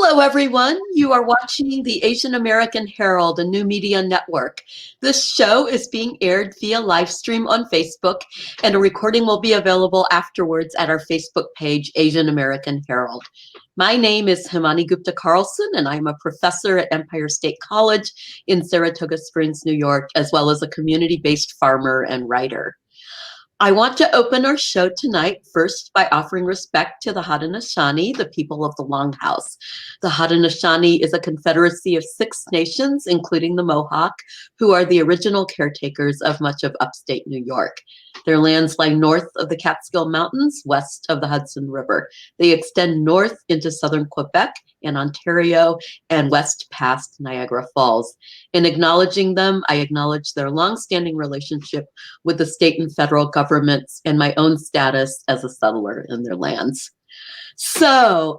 Hello, everyone. You are watching the Asian American Herald, a new media network. This show is being aired via live stream on Facebook, and a recording will be available afterwards at our Facebook page, Asian American Herald. My name is Himani Gupta Carlson, and I'm a professor at Empire State College in Saratoga Springs, New York, as well as a community-based farmer and writer. I want to open our show tonight first by offering respect to the Haudenosaunee, the people of the Longhouse. The Haudenosaunee is a confederacy of 6 nations, including the Mohawk, who are the original caretakers of much of upstate New York. Their lands lie north of the Catskill Mountains, west of the Hudson River. They extend north into southern Quebec and Ontario and west past Niagara Falls. In acknowledging them, I acknowledge their longstanding relationship with the state and federal governments and my own status as a settler in their lands. So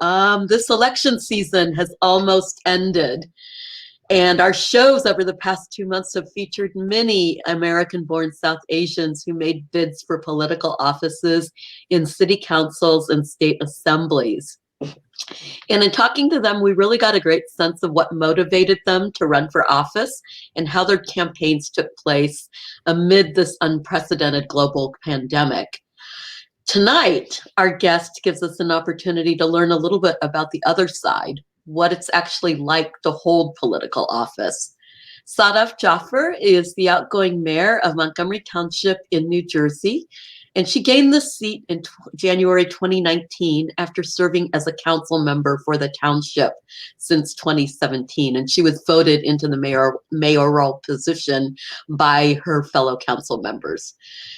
this election season has almost ended, and our shows over the past 2 months have featured many American-born South Asians who made bids for political offices in city councils and state assemblies. And in talking to them, we really got a great sense of what motivated them to run for office and how their campaigns took place amid this unprecedented global pandemic. Tonight, our guest gives us an opportunity to learn a little bit about the other side, what it's actually like to hold political office. Sadaf Jaffer is the outgoing mayor of Montgomery Township in New Jersey, and she gained the seat in January 2019 after serving as a council member for the township since 2017. And she was voted into the mayoral position by her fellow council members.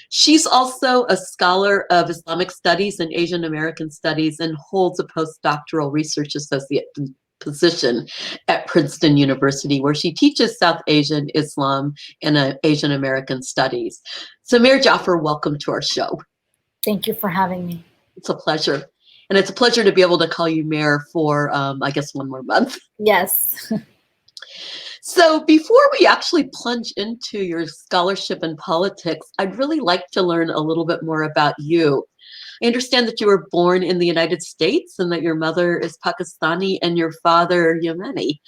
She's also a scholar of Islamic studies and Asian American studies and holds a postdoctoral research associate position at Princeton University, where she teaches South Asian Islam and Asian American studies. So Mayor Jaffer, welcome to our show. Thank you for having me. It's a pleasure. And it's a pleasure to be able to call you mayor for, I guess, one more month. Yes. So before we actually plunge into your scholarship and politics, I'd really like to learn a little bit more about you. I understand that you were born in the United States and that your mother is Pakistani and your father Yemeni.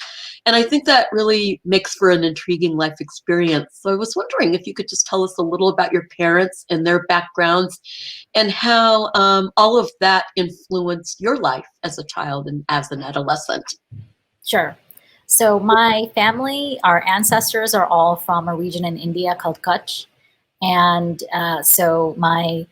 And I think that really makes for an intriguing life experience. So I was wondering if you could just tell us a little about your parents and their backgrounds and how all of that influenced your life as a child and as an adolescent. Sure. So my family, our ancestors are all from a region in India called Kutch. And so my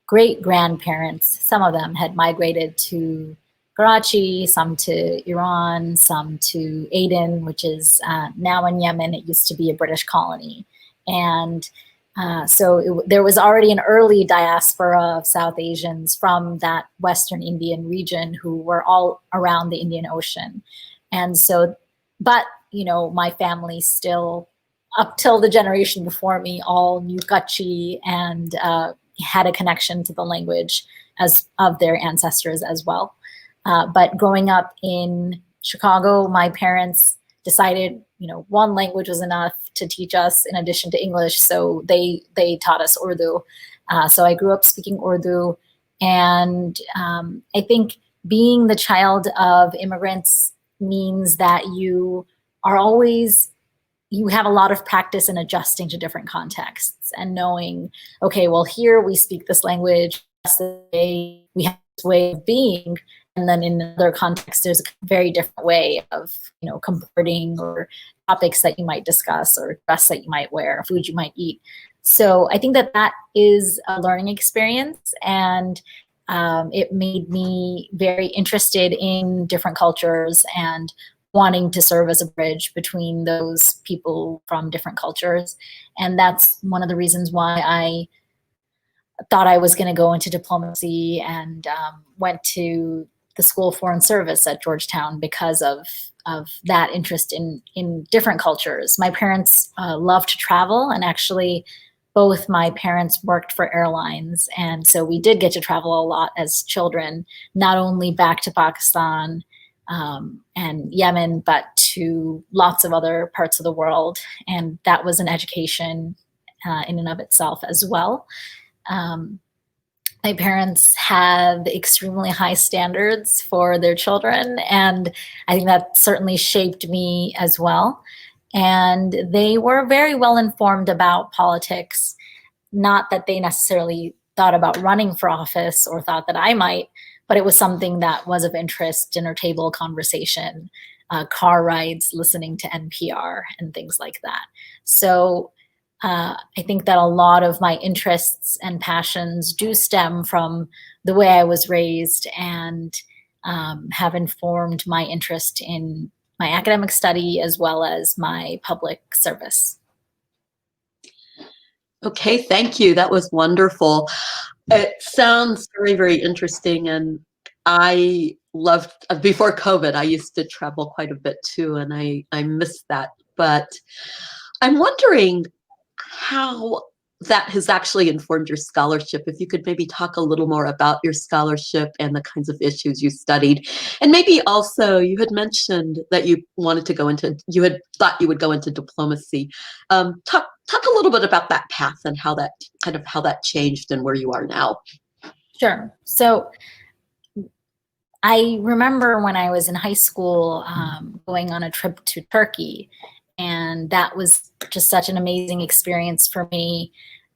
great-grandparents, some of them had migrated to Karachi, some to Iran, some to Aden, which is now in Yemen. It used to be a British colony. And there was already an early diaspora of South Asians from that Western Indian region who were all around the Indian Ocean. And so, but, you know, my family still, up till the generation before me, all knew Kutchi and had a connection to the language as of their ancestors as well. But growing up in Chicago, my parents decided, you know, one language was enough to teach us in addition to English, so they taught us Urdu. So I grew up speaking Urdu, and I think being the child of immigrants means that you have a lot of practice in adjusting to different contexts and knowing, okay, well, here we speak this language, we have this way of being, and then in another context, there's a very different way of, you know, comporting or topics that you might discuss or dress that you might wear, food you might eat. So I think that is a learning experience, and it made me very interested in different cultures and wanting to serve as a bridge between those people from different cultures. And that's one of the reasons why I thought I was going to go into diplomacy and went to the School of Foreign Service at Georgetown because of that interest in different cultures. My parents love to travel, and actually both my parents worked for airlines. And so we did get to travel a lot as children, not only back to Pakistan and Yemen, but to lots of other parts of the world. And that was an education in and of itself as well. My parents had extremely high standards for their children, and I think that certainly shaped me as well. And they were very well informed about politics, not that they necessarily thought about running for office or thought that I might, but it was something that was of interest, dinner table conversation, car rides, listening to NPR, and things like that. So I think that a lot of my interests and passions do stem from the way I was raised and have informed my interest in my academic study as well as my public service. Okay, thank you. That was wonderful. It sounds very, very interesting. And I loved, before COVID, I used to travel quite a bit too, and I miss that. But I'm wondering how that has actually informed your scholarship. If you could maybe talk a little more about your scholarship and the kinds of issues you studied. And maybe also, you had mentioned that you wanted to go into, you had thought you would go into diplomacy. Talk a little bit about that path and how that how that changed and where you are now. Sure. So I remember when I was in high school going on a trip to Turkey, and that was just such an amazing experience for me.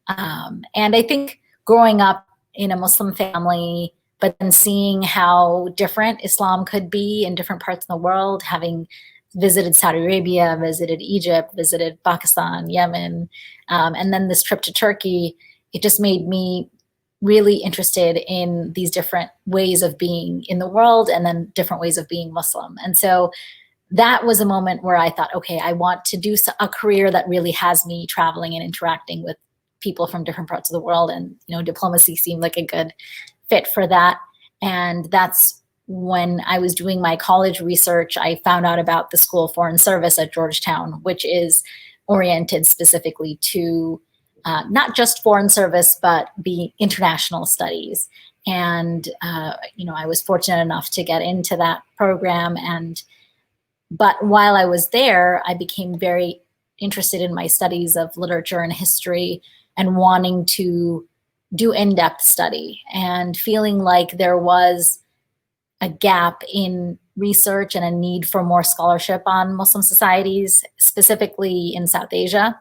And I think growing up in a Muslim family, but then seeing how different Islam could be in different parts of the world, having visited Saudi Arabia, visited Egypt, visited Pakistan, Yemen, and then this trip to Turkey, it just made me really interested in these different ways of being in the world and then different ways of being Muslim. And so that was a moment where I thought, okay, I want to do a career that really has me traveling and interacting with people from different parts of the world. And, diplomacy seemed like a good fit for that. And that's when I was doing my college research, I found out about the School of Foreign Service at Georgetown, which is oriented specifically to not just foreign service, but the international studies. And, I was fortunate enough to get into that program. But while I was there, I became very interested in my studies of literature and history and wanting to do in-depth study and feeling like there was a gap in research and a need for more scholarship on Muslim societies, specifically in South Asia.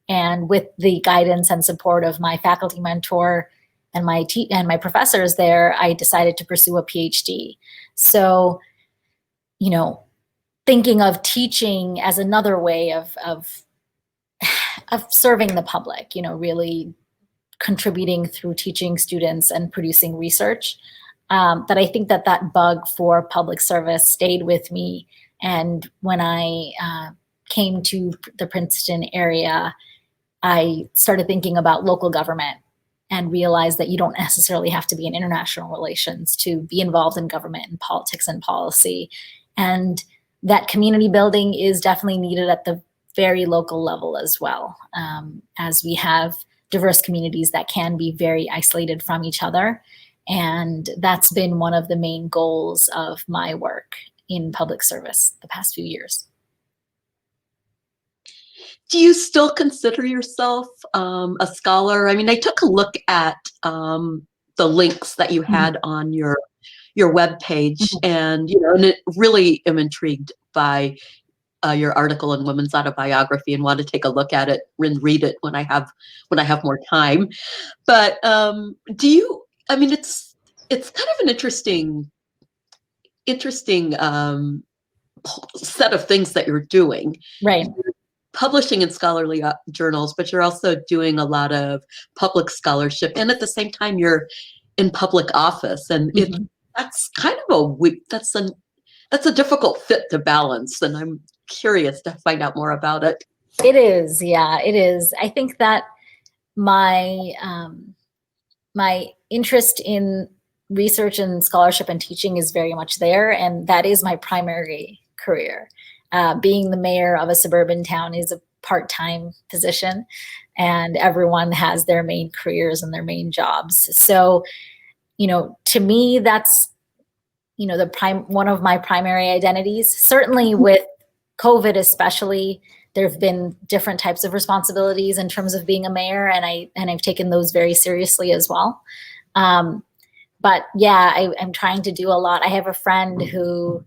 And with the guidance and support of my faculty mentor and my professors there, I decided to pursue a PhD. So, thinking of teaching as another way of serving the public, really contributing through teaching students and producing research, that I think that bug for public service stayed with me. And when I came to the Princeton area, I started thinking about local government and realized that you don't necessarily have to be in international relations to be involved in government and politics and policy. And that community building is definitely needed at the very local level as well, as we have diverse communities that can be very isolated from each other. And that's been one of the main goals of my work in public service the past few years. Do you still consider yourself a scholar? I mean, I took a look at the links that you had on your webpage, and and it really am intrigued by your article in Women's Autobiography, and want to take a look at it and read it when I have more time. But do you? I mean, it's kind of an interesting set of things that you're doing. Right. You're publishing in scholarly journals, but you're also doing a lot of public scholarship, and at the same time, you're in public office, and that's kind of that's a difficult fit to balance, and I'm curious to find out more about it. It is, yeah, it is. I think that my my interest in research and scholarship and teaching is very much there, and that is my primary career. Being the mayor of a suburban town is a part-time position, and everyone has their main careers and their main jobs. So, to me, that's one of my primary identities. Certainly with COVID especially, there have been different types of responsibilities in terms of being a mayor, and I've taken those very seriously as well. But yeah, I'm trying to do a lot. I have a friend who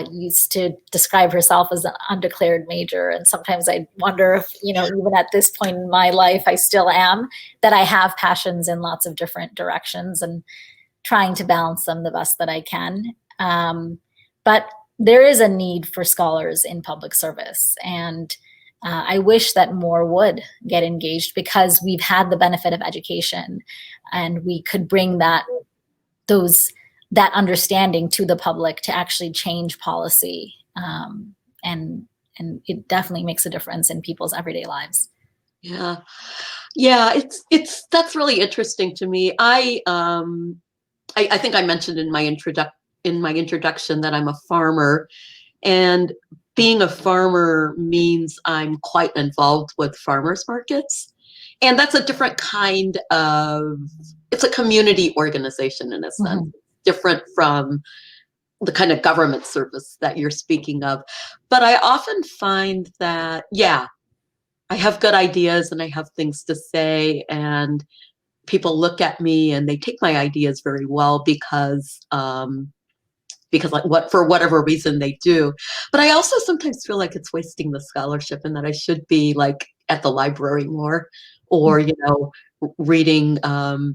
used to describe herself as an undeclared major. And sometimes I wonder if, even at this point in my life, I still am, that I have passions in lots of different directions and trying to balance them the best that I can. But there is a need for scholars in public service. And I wish that more would get engaged, because we've had the benefit of education and we could bring that understanding to the public to actually change policy. And it definitely makes a difference in people's everyday lives. Yeah. That's really interesting to me. I think I mentioned in my introduction that I'm a farmer, and being a farmer means I'm quite involved with farmers markets. And that's a different kind of, it's a community organization in a sense, different from the kind of government service that you're speaking of. But I often find that, I have good ideas and I have things to say, and people look at me and they take my ideas very well because for whatever reason they do. But I also sometimes feel like it's wasting the scholarship, and that I should be like at the library more, or reading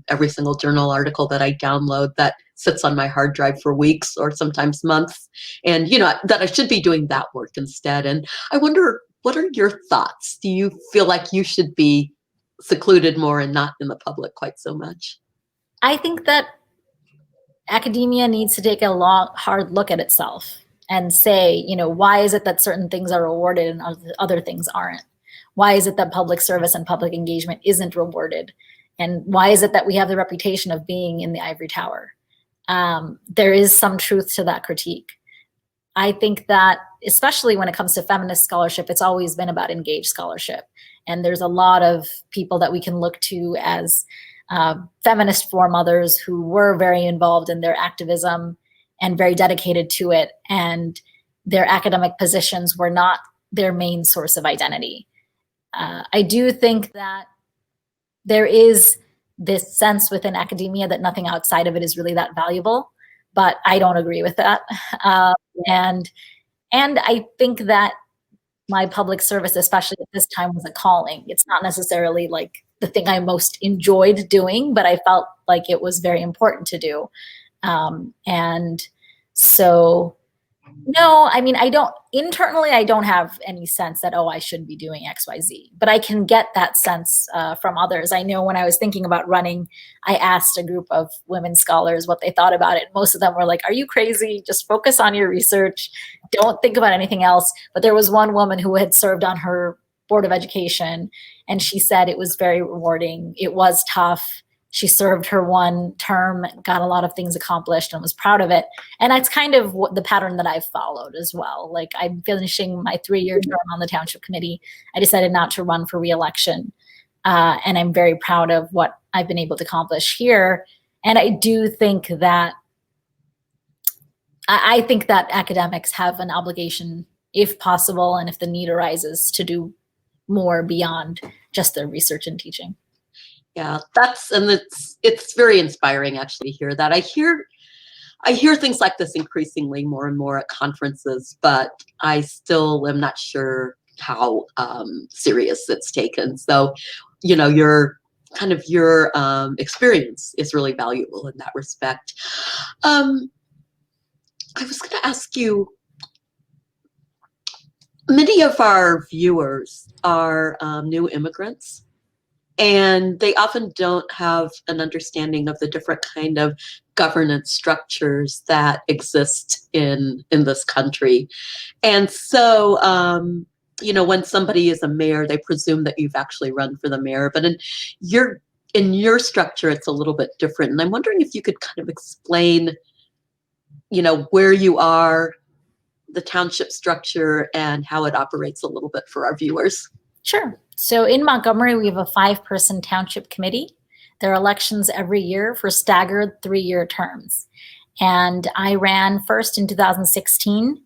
every single journal article that I download that sits on my hard drive for weeks or sometimes months, and that I should be doing that work instead. And I wonder, what are your thoughts? Do you feel like you should be secluded more and not in the public quite so much? I think that academia needs to take a hard look at itself and say, why is it that certain things are rewarded and other things aren't? Why is it that public service and public engagement isn't rewarded? And why is it that we have the reputation of being in the ivory tower? There is some truth to that critique. I think that, especially when it comes to feminist scholarship, it's always been about engaged scholarship. And there's a lot of people that we can look to as feminist foremothers who were very involved in their activism and very dedicated to it. And their academic positions were not their main source of identity. I do think that there is this sense within academia that nothing outside of it is really that valuable, but I don't agree with that. And I think that my public service, especially at this time, was a calling. It's not necessarily like the thing I most enjoyed doing, but I felt like it was very important to do. And so, no, I mean, I don't have any sense that, I should be doing X, Y, Z, but I can get that sense from others. I know when I was thinking about running, I asked a group of women scholars what they thought about it. Most of them were like, are you crazy? Just focus on your research. Don't think about anything else. But there was one woman who had served on her board of education, and she said it was very rewarding. It was tough. She served her one term, got a lot of things accomplished, and was proud of it. And that's kind of the pattern that I've followed as well. Like, I'm finishing my 3-year term on the township committee. I decided not to run for reelection. And I'm very proud of what I've been able to accomplish here. And I do think that I think that academics have an obligation, if possible, and if the need arises, to do more beyond just their research and teaching. Yeah, it's very inspiring actually to hear that. I hear things like this increasingly more and more at conferences, but I still am not sure how serious it's taken. So, your experience is really valuable in that respect. I was going to ask you, many of our viewers are new immigrants, and they often don't have an understanding of the different kind of governance structures that exist in this country. And so, when somebody is a mayor, they presume that you've actually run for the mayor. But in your structure, it's a little bit different. And I'm wondering if you could kind of explain, where you are, the township structure, and how it operates a little bit for our viewers. Sure. So in Montgomery, we have a 5-person township committee. There are elections every year for staggered 3-year terms. And I ran first in 2016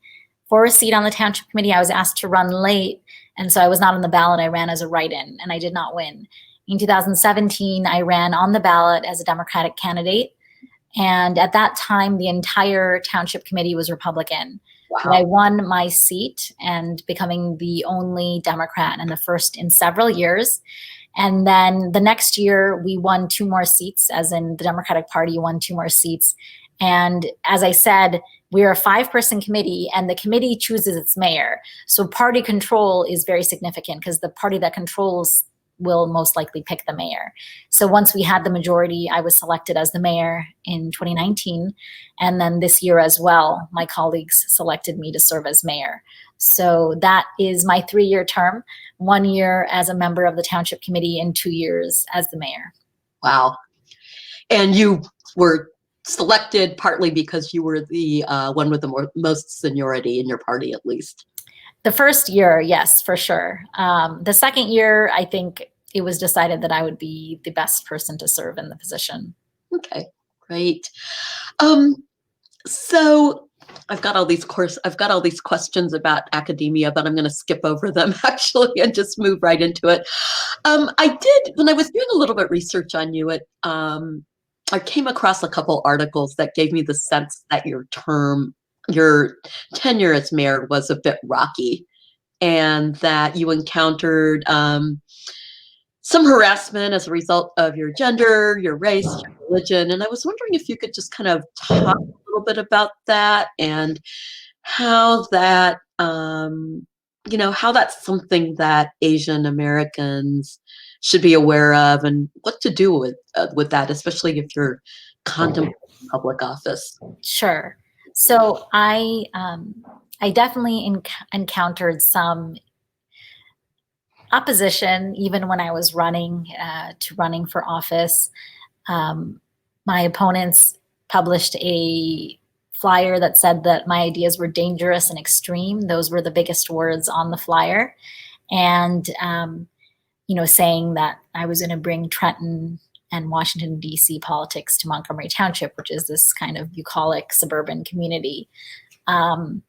for a seat on the township committee. I was asked to run late, and so I was not on the ballot. I ran as a write-in, and I did not win. In 2017, I ran on the ballot as a Democratic candidate. And at that time, the entire township committee was Republican. Wow. But I won my seat and becoming the only Democrat and the first in several years. And then the next year, we won 2 more seats, as in the Democratic Party won 2 more seats. And as I said, we're a 5-person committee, and the committee chooses its mayor. So party control is very significant because the party that controls will most likely pick the mayor. So once we had the majority, I was selected as the mayor in 2019. And then this year as well, my colleagues selected me to serve as mayor. So that is my 3-year term, 1 year as a member of the township committee and 2 years as the mayor. Wow. And you were selected partly because you were the one with the most seniority in your party, at least. The first year, yes, for sure. The second year, I think it was decided that I would be the best person to serve in the position. Okay, great. So I've got all these questions about academia, but I'm going to skip over them actually and just move right into it. I did, when I was doing a little bit research on you, I came across a couple articles that gave me the sense that your tenure as mayor was a bit rocky, and that you encountered some harassment as a result of your gender, your race, your religion. And I was wondering if you could just kind of talk a little bit about that and how that, how that's something that Asian Americans should be aware of, and what to do with that, especially if you're contemplating public office. Sure. So I definitely encountered some opposition even when I was running for office. My opponents published a flyer that said that my ideas were dangerous and extreme. Those were the biggest words on the flyer. And saying that I was going to bring Trenton and Washington, D.C. politics to Montgomery Township, which is this kind of bucolic suburban community. And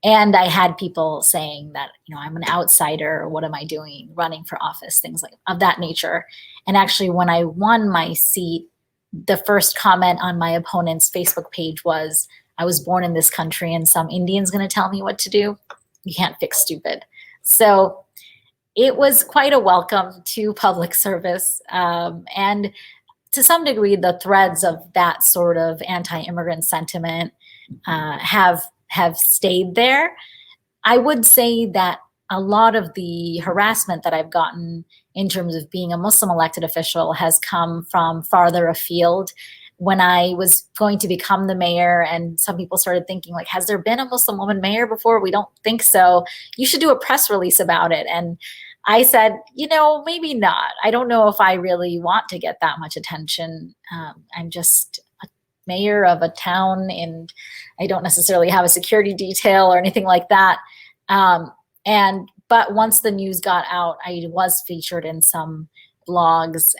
I had people saying that, I'm an outsider. What am I doing running for office? Things like of that nature. And actually, when I won my seat, the first comment on my opponent's Facebook page was, I was born in this country and some Indian's going to tell me what to do. You can't fix stupid. So it was quite a welcome to public service. And to some degree, the threads of that sort of anti-immigrant sentiment have stayed there. I would say that a lot of the harassment that I've gotten in terms of being a Muslim elected official has come from farther afield. When I was going to become the mayor, and some people started thinking, like, has there been a Muslim woman mayor before? We don't think so. You should do a press release about it. And I said, maybe not. I don't know if I really want to get that much attention. I'm just a mayor of a town, and I don't necessarily have a security detail or anything like that. But once the news got out, I was featured in some blogs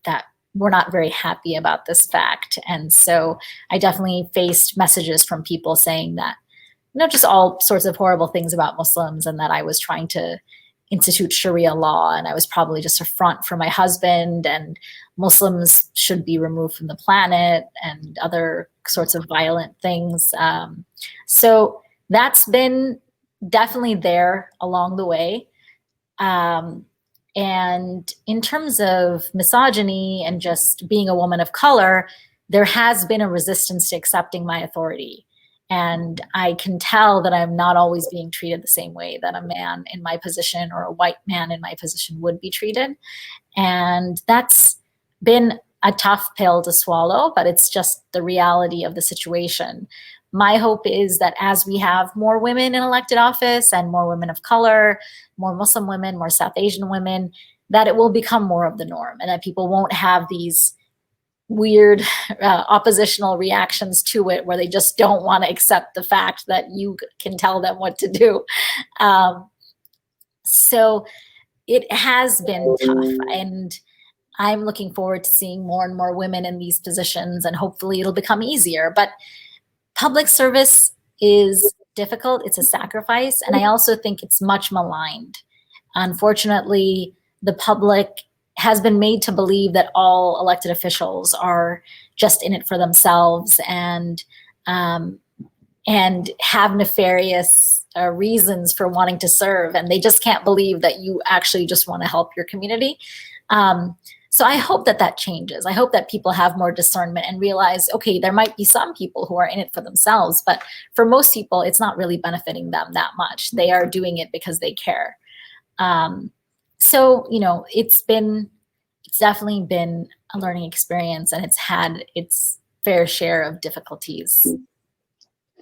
that were not very happy about this fact. And so I definitely faced messages from people saying that, just all sorts of horrible things about Muslims, and that I was trying to institute Sharia law, and I was probably just a front for my husband, and Muslims should be removed from the planet, and other sorts of violent things. So that's been definitely there along the way. And in terms of misogyny and just being a woman of color, there has been a resistance to accepting my authority. And I can tell that I'm not always being treated the same way that a man in my position or a white man in my position would be treated. And that's been a tough pill to swallow, but it's just the reality of the situation. My hope is that as we have more women in elected office and more women of color, more Muslim women, more South Asian women, that it will become more of the norm, and that people won't have these weird oppositional reactions to it where they just don't want to accept the fact that you can tell them what to do. So it has been tough, and I'm looking forward to seeing more and more women in these positions, and hopefully it'll become easier. But public service is difficult. It's a sacrifice. And I also think it's much maligned. Unfortunately, the public has been made to believe that all elected officials are just in it for themselves and have nefarious reasons for wanting to serve, and they just can't believe that you actually just want to help your community. So I hope that that changes. I hope that people have more discernment and realize, okay, there might be some people who are in it for themselves, but for most people, it's not really benefiting them that much. They are doing it because they care. So, it's definitely been a learning experience, and it's had its fair share of difficulties.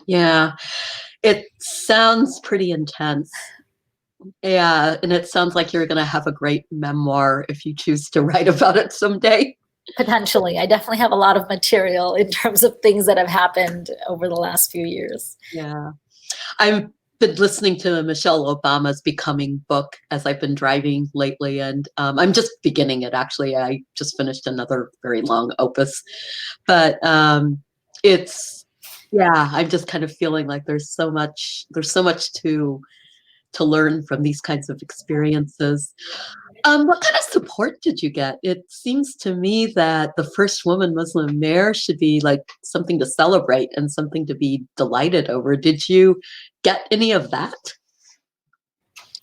Yeah, it sounds pretty intense. Yeah, and it sounds like you're going to have a great memoir if you choose to write about it someday. Potentially. I definitely have a lot of material in terms of things that have happened over the last few years. Yeah. I've been listening to Michelle Obama's Becoming book as I've been driving lately, and I'm just beginning it, actually. I just finished another very long opus. But I'm just kind of feeling like there's so much to learn from these kinds of experiences. What kind of support did you get? It seems to me that the first woman Muslim mayor should be like something to celebrate and something to be delighted over. Did you get any of that?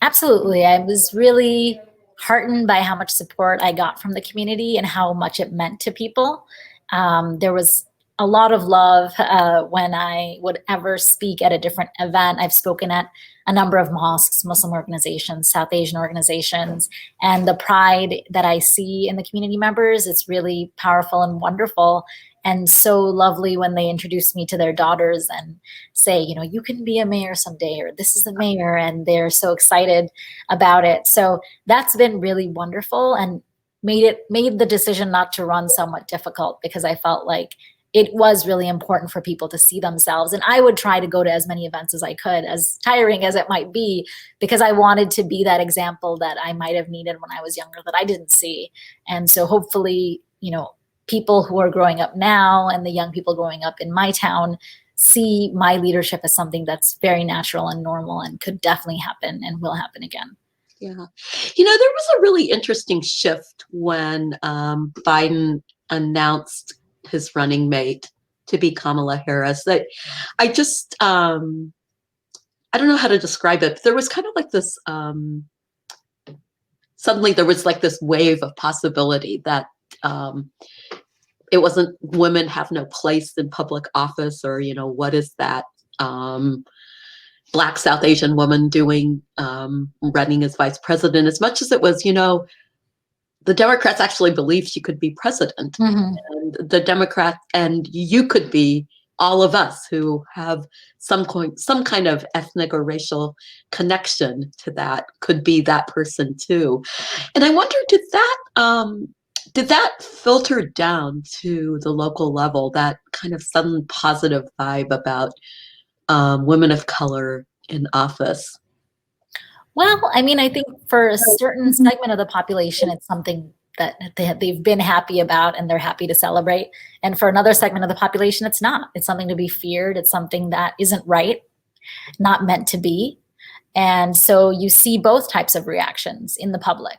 Absolutely. I was really heartened by how much support I got from the community and how much it meant to people. There was a lot of love when I would ever speak at a different event. I've spoken at a number of mosques, Muslim organizations, South Asian organizations, and the pride that I see in the community members, it's really powerful and wonderful, and so lovely when they introduce me to their daughters and say, you can be a mayor someday, or this is the mayor, and they're so excited about it. So that's been really wonderful and made the decision not to run somewhat difficult, because I felt like it was really important for people to see themselves. And I would try to go to as many events as I could, as tiring as it might be, because I wanted to be that example that I might have needed when I was younger that I didn't see. And so hopefully, people who are growing up now and the young people growing up in my town see my leadership as something that's very natural and normal and could definitely happen and will happen again. Yeah. There was a really interesting shift when Biden announced his running mate to be Kamala Harris. That I just I don't know how to describe it. But there was kind of like this suddenly there was like this wave of possibility that it wasn't women have no place in public office, or what is that Black South Asian woman doing running as vice president, as much as it was the Democrats actually believed she could be president. Mm-hmm. And the Democrats, and you could be all of us who have some kind of ethnic or racial connection to that, could be that person too. And I wonder, did that filter down to the local level, that kind of sudden positive vibe about women of color in office? Well, I think for a certain segment of the population, it's something that they've been happy about and they're happy to celebrate. And for another segment of the population, it's not. It's something to be feared. It's something that isn't right, not meant to be. And so you see both types of reactions in the public.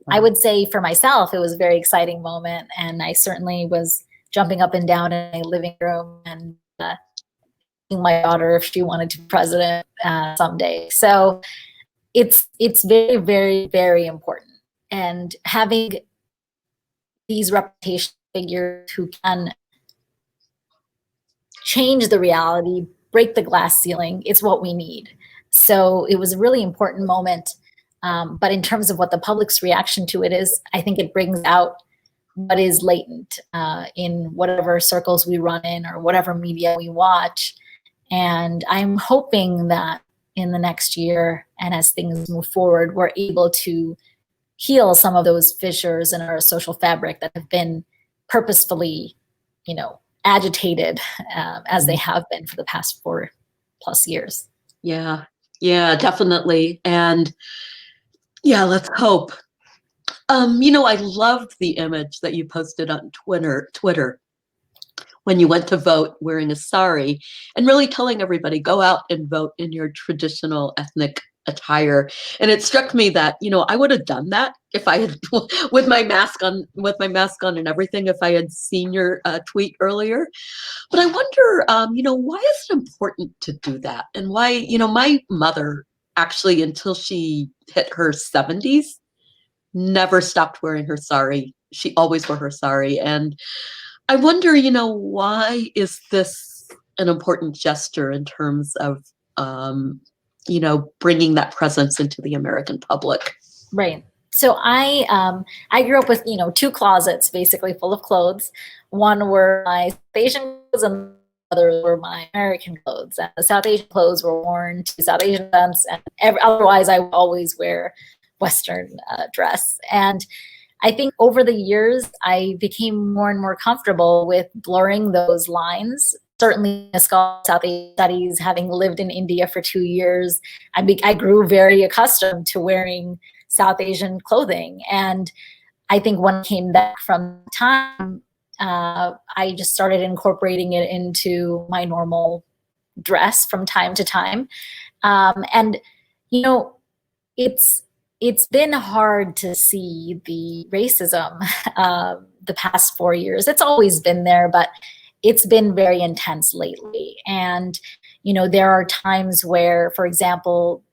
I would say for myself, it was a very exciting moment. And I certainly was jumping up and down in my living room and asking my daughter if she wanted to be president someday. So it's very, very, very important. And having these reputation figures who can change the reality, break the glass ceiling, it's what we need. So it was a really important moment. But in terms of what the public's reaction to it is, I think it brings out what is latent in whatever circles we run in or whatever media we watch. And I'm hoping that in the next year, and as things move forward, we're able to heal some of those fissures in our social fabric that have been purposefully, agitated as they have been for the past 4+ years. Yeah, definitely. And yeah, let's hope. I loved the image that you posted on Twitter when you went to vote wearing a sari, and really telling everybody, go out and vote in your traditional ethnic attire. And it struck me that, I would have done that if I had with my mask on and everything, if I had seen your tweet earlier. But I wonder, why is it important to do that? And why, my mother actually, until she hit her 70s, never stopped wearing her sari. She always wore her sari. And I wonder, why is this an important gesture in terms of, bringing that presence into the American public? Right. So I grew up with, two closets basically full of clothes. One were my South Asian clothes and the other were my American clothes. And the South Asian clothes were worn to South Asian events, and otherwise I would always wear Western dress. And I think over the years, I became more and more comfortable with blurring those lines. Certainly, a scholar of South Asian studies, having lived in India for 2 years, I grew very accustomed to wearing South Asian clothing. And I think when I came back from time, I just started incorporating it into my normal dress from time to time. And, it's been hard to see the racism the past 4 years. It's always been there, but it's been very intense lately. And, there are times where, for example,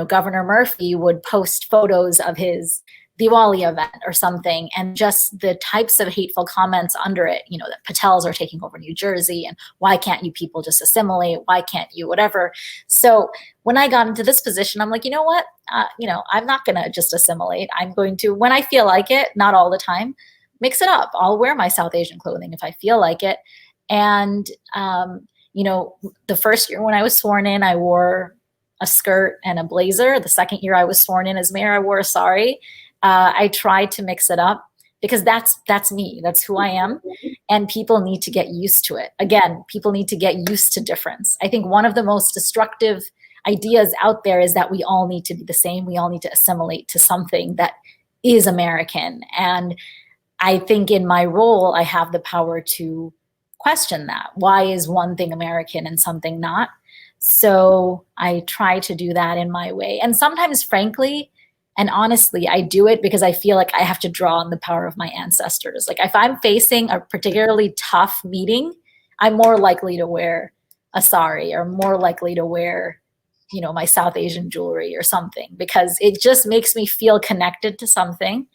Governor Murphy would post photos of his Diwali event or something, and just the types of hateful comments under it, that Patels are taking over New Jersey, and why can't you people just assimilate? Why can't you whatever? So when I got into this position, I'm like, you know what? I'm not going to just assimilate. I'm going to, when I feel like it, not all the time, mix it up. I'll wear my South Asian clothing if I feel like it. And, the first year when I was sworn in, I wore a skirt and a blazer. The second year I was sworn in as mayor, I wore a sari. I tried to mix it up because that's me. That's who I am. And people need to get used to it. Again, people need to get used to difference. I think one of the most destructive ideas out there is that we all need to be the same. We all need to assimilate to something that is American. And I think in my role, I have the power to question that. Why is one thing American and something not? So I try to do that in my way. And sometimes, frankly, and honestly, I do it because I feel like I have to draw on the power of my ancestors. Like if I'm facing a particularly tough meeting, I'm more likely to wear a sari or more likely to wear, my South Asian jewelry or something, because it just makes me feel connected to something.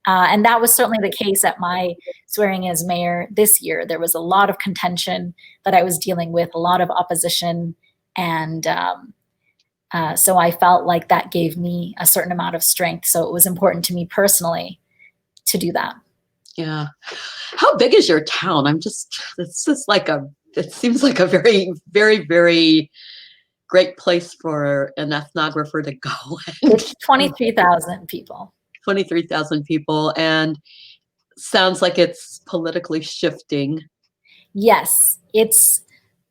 And that was certainly the case at my swearing as mayor this year. There was a lot of contention that I was dealing with, a lot of opposition. And so I felt like that gave me a certain amount of strength. So it was important to me personally to do that. Yeah. How big is your town? It's just it seems like a very, very, very great place for an ethnographer to go. It's 23,000 people. 23,000 people. And sounds like it's politically shifting. Yes, it's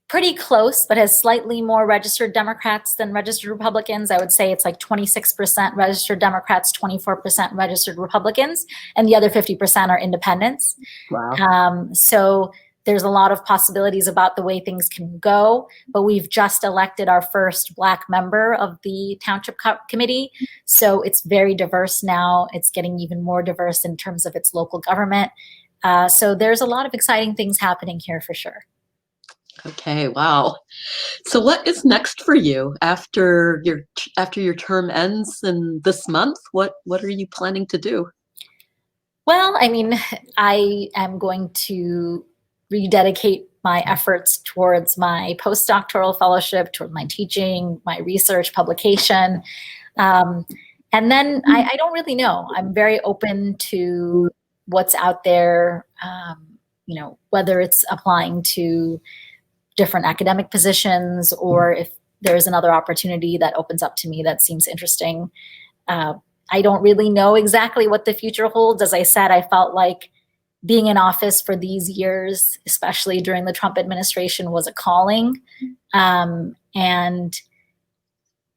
pretty close, but has slightly more registered Democrats than registered Republicans. I would say it's like 26% registered Democrats, 24% registered Republicans, and the other 50% are independents. Wow. So there's a lot of possibilities about the way things can go, but we've just elected our first Black member of the Township Committee. So it's very diverse now. It's getting even more diverse in terms of its local government. So there's a lot of exciting things happening here for sure. Okay, wow. So what is next for you after your term ends in this month? What are you planning to do? Well, I mean, I am going to rededicate my efforts towards my postdoctoral fellowship, toward my teaching, my research, publication. And then I don't really know. I'm very open to what's out there, whether it's applying to different academic positions or if there's another opportunity that opens up to me that seems interesting. I don't really know exactly what the future holds. As I said, I felt like being in office for these years, especially during the Trump administration, was a calling. And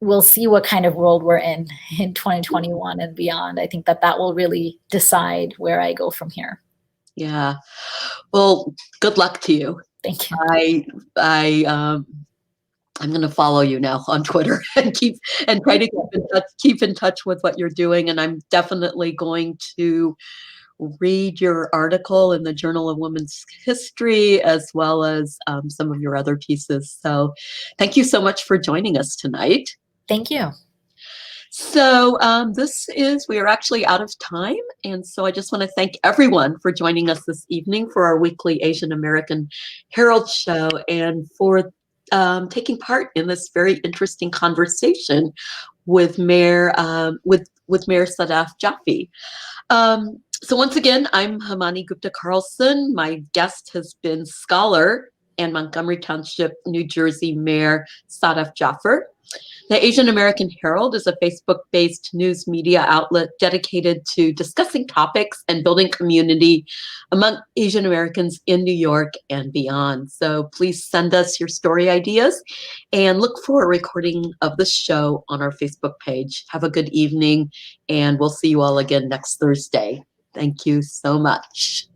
we'll see what kind of world we're in 2021 and beyond. I think that will really decide where I go from here. Yeah. Well, good luck to you. Thank you. I'm going to follow you now on Twitter and try to keep in touch with what you're doing. And I'm definitely going to read your article in the Journal of Women's History, as well as some of your other pieces. So thank you so much for joining us tonight. Thank you. So we are actually out of time. And so I just want to thank everyone for joining us this evening for our weekly Asian American Herald show and for taking part in this very interesting conversation with Mayor Sadaf Jaffer. So once again, I'm Hamani Gupta Carlson. My guest has been scholar and Montgomery Township, New Jersey Mayor Sadaf Jaffer. The Asian American Herald is a Facebook-based news media outlet dedicated to discussing topics and building community among Asian Americans in New York and beyond. So please send us your story ideas and look for a recording of the show on our Facebook page. Have a good evening, and we'll see you all again next Thursday. Thank you so much.